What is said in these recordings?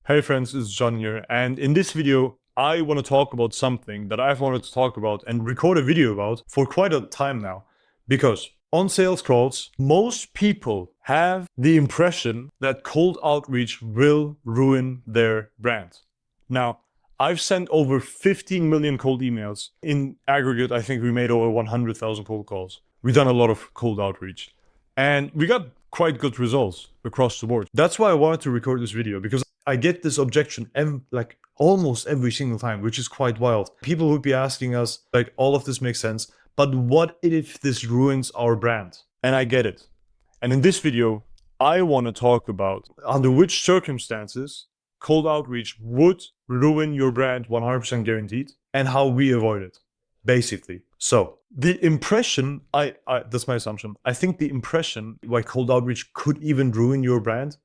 Hey friends, it's John here, and in this video I want to talk about something that I've wanted to talk about and record a video about for quite a time now. Because on sales calls, most people have the impression that cold outreach will ruin their brand. Now, I've sent over 15 million cold emails. In aggregate, I think we made over 100,000 cold calls. We've done a lot of cold outreach. And we got quite good results across the board. That's why I wanted to record this video, because I get this objection like almost every single time, which is quite wild. People would be asking us, like, all of this makes sense, but what if this ruins our brand? And I get it. And in this video, I want to talk about under which circumstances cold outreach would ruin your brand 100% guaranteed, and how we avoid it, basically. So the impression, that's my assumption. I think the impression why cold outreach could even ruin your brand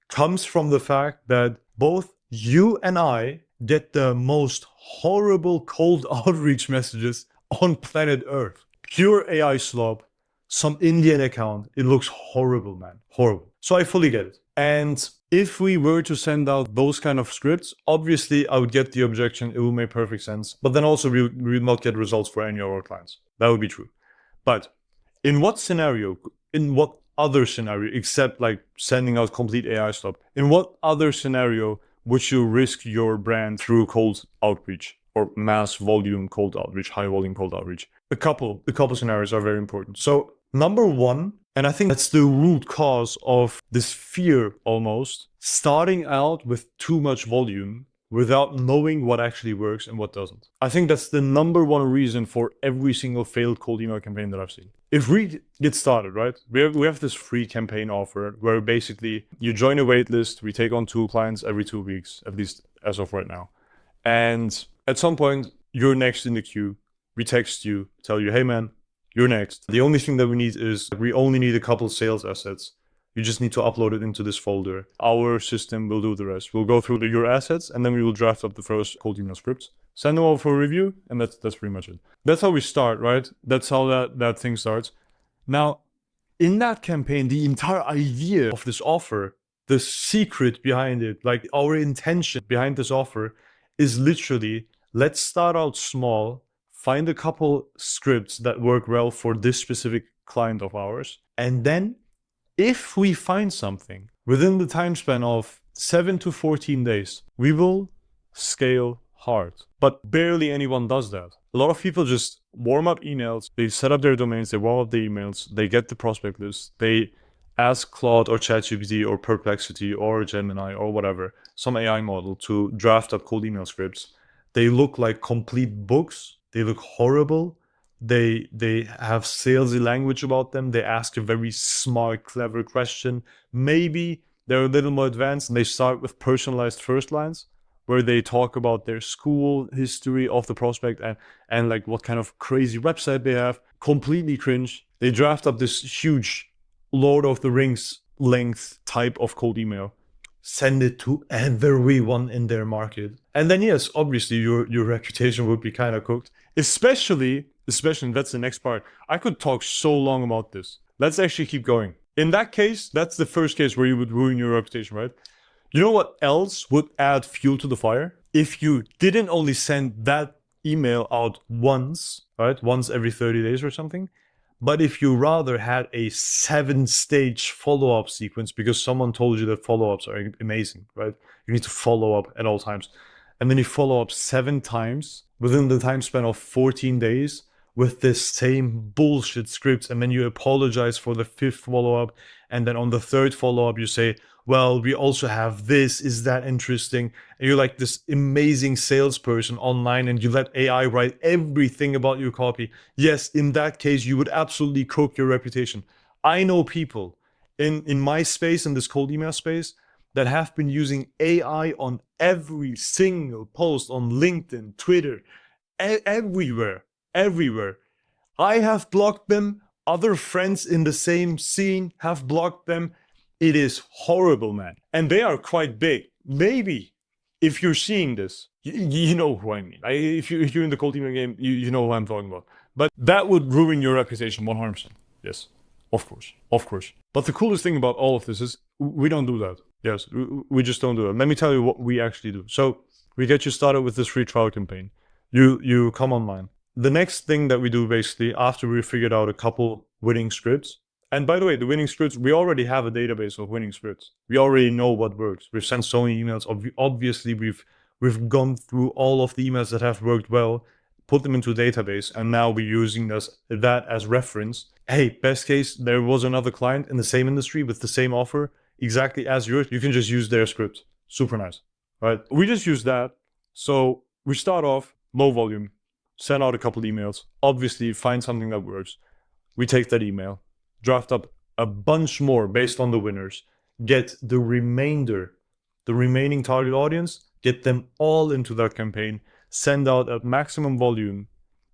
comes from the fact that both you and I get the most horrible cold outreach messages on planet Earth. Pure AI slob, some Indian account. It looks horrible, man. Horrible. So I fully get it. And if we were to send out those kind of scripts, obviously I would get the objection. It would make perfect sense. But then also we would not get results for any of our clients. That would be true. But in what scenario, in what other scenario, except like sending out complete AI stuff, in what other scenario would you risk your brand through cold outreach or mass volume cold outreach, high volume cold outreach? A couple scenarios are very important. So number one, and I think that's the root cause of this fear almost, starting out with too much volume without knowing what actually works and what doesn't. I think that's the number one reason for every single failed cold email campaign that I've seen. If we get started, right, we have this free campaign offer where basically you join a wait list, we take on 2 clients every 2 weeks, at least as of right now. And at some point, you're next in the queue. We text you, tell you, hey man, you're next. The only thing that we need is, we only need a couple sales assets. You just need to upload it into this folder. Our system will do the rest. We'll go through your assets, and then we will draft up the first cold email scripts, send them over for review, and that's pretty much it. That's how we start, right? That's how that thing starts. Now, in that campaign, the entire idea of this offer, the secret behind it, like our intention behind this offer is literally, let's start out small, find a couple scripts that work well for this specific client of ours, and then if we find something within the time span of 7 to 14 days, we will scale hard. But barely anyone does that. A lot of people just warm up emails, they set up their domains, they warm up the emails, they get the prospect list, they ask Claude or ChatGPT or Perplexity or Gemini or whatever, some AI model to draft up cold email scripts. They look like complete books, they look horrible. They have salesy language about them. They ask a very smart, clever question. Maybe they're a little more advanced and they start with personalized first lines where they talk about their school history of the prospect and like what kind of crazy website they have. Completely cringe. They draft up this huge Lord of the Rings length type of cold email. Send it to everyone in their market. And then yes, obviously your reputation would be kind of cooked. Especially, that's the next part. I could talk so long about this. Let's actually keep going. In that case, that's the first case where you would ruin your reputation, right? You know what else would add fuel to the fire? If you didn't only send that email out once, right? Once every 30 days or something. But if you rather had a 7-stage follow-up sequence because someone told you that follow-ups are amazing, right? You need to follow up at all times. And then you follow up 7 times within the time span of 14 days with this same bullshit script. And then you apologize for the 5th follow-up. And then on the 3rd follow-up, you say, well, we also have this. Is that interesting? And you're like this amazing salesperson online and you let AI write everything about your copy. Yes, in that case, you would absolutely cook your reputation. I know people in my space, in this cold email space, that have been using AI on every single post on LinkedIn, Twitter, everywhere. I have blocked them. Other friends in the same scene have blocked them. It is horrible, man. And they are quite big. Maybe if you're seeing this, you know who I mean. If you're in the cold email game, you know who I'm talking about. But that would ruin your reputation 100%. Yes, of course. But the coolest thing about all of this is we don't do that. Yes, we just don't do it. Let me tell you what we actually do. So we get you started with this free trial campaign. You come online. The next thing that we do basically after we figured out a couple winning scripts, and by the way, the winning scripts, we already have a database of winning scripts. We already know what works. We've sent so many emails. Obviously, we've gone through all of the emails that have worked well, put them into a database, and now we're using that as reference. Hey, best case, there was another client in the same industry with the same offer, exactly as yours. You can just use their script. Super nice, right? We just use that. So we start off low volume, send out a couple emails, obviously find something that works. We take that email, draft up a bunch more based on the winners, get the remaining target audience, get them all into that campaign, send out at maximum volume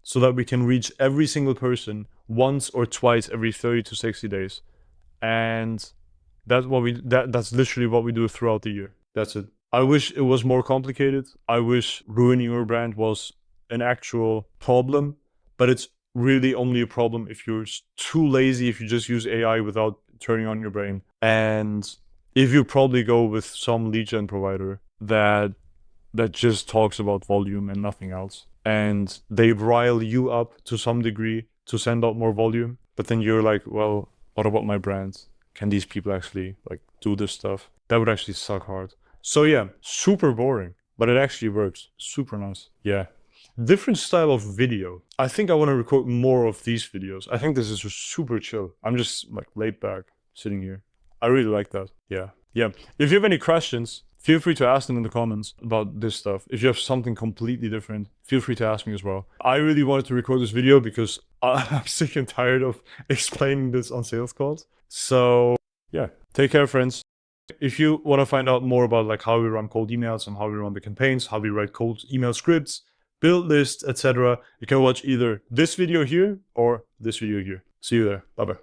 so that we can reach every single person once or twice every 30 to 60 days. And that's literally what we do throughout the year. That's it. I wish it was more complicated. I wish ruining your brand was an actual problem, but it's really only a problem if you're too lazy, if you just use AI without turning on your brain. And if you probably go with some lead gen provider that just talks about volume and nothing else, and they rile you up to some degree to send out more volume, but then you're like, well, what about my brand? Can these people actually like do this stuff? That would actually suck hard. So yeah, super boring, but it actually works. Super nice. Yeah. Different style of video. I think I want to record more of these videos. I think this is just super chill. I'm just like laid back, sitting here. I really like that. Yeah. Yeah. If you have any questions, feel free to ask them in the comments about this stuff. If you have something completely different, feel free to ask me as well. I really wanted to record this video because I'm sick and tired of explaining this on sales calls. So yeah, take care, friends. If you want to find out more about like how we run cold emails and how we run the campaigns, how we write cold email scripts, build lists, etc., you can watch either this video here or this video here. See you there. Bye-bye.